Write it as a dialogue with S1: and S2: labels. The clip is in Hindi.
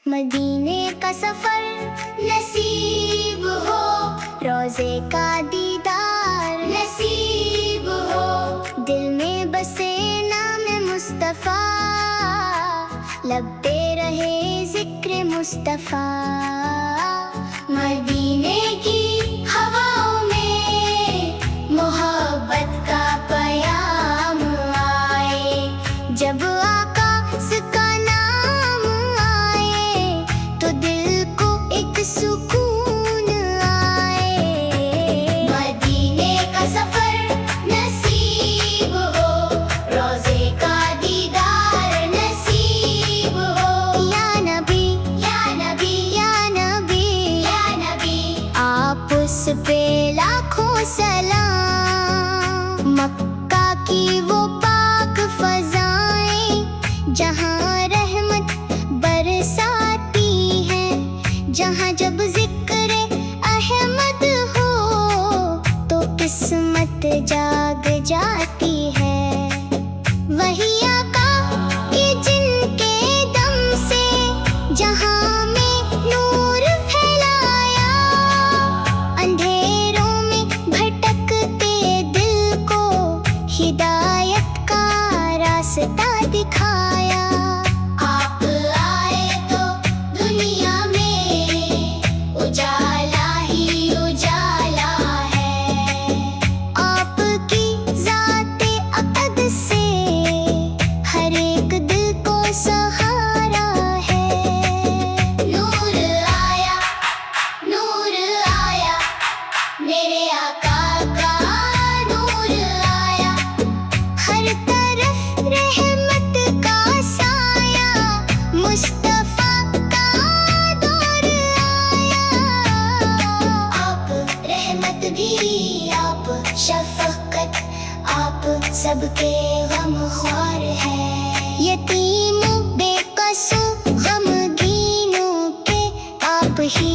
S1: मदीने का सफर नसीब हो, रोज़े का दीदार नसीब हो। दिल में बसे नाम मुस्तफ़ा, लगते रहे जिक्र मुस्तफ़ा। मदीने की हवाओं में मोहब्बत का पयाम आए, जब आका का नाम आए तो दिल को एक सुकून आए। मदीने का सफर नसीब हो, रोज़े का दीदार नसीब हो। या नबी या नबी या नबी या नबी, आप उस पे लाखों सलाम। मक्का की वो पाक फ़ज़ाएं जहाँ रहमत बरसाती है, जहाँ जब ज़िक्र अहमद हो तो किस्मत जाग जाती है। वही आका कि जिनके दम से जहाँ में नूर फैलाया, अंधेरों में भटकते दिल को हिदायत का रास्ता दिखाया। आप आए तो दुनिया में उजाला ही उजाला है, आपकी ज़ाते अक़द से हर एक दिल को सहारा है। नूर आया मेरे आका का नूर आया, हर तरफ रहमत का साया, मुस्तफ़ा का दौर आया। आप रहमत भी, आप शफ़क़त, आप सबके गमख्वार है। यतीमों बेकसों गमगीनों के आप ही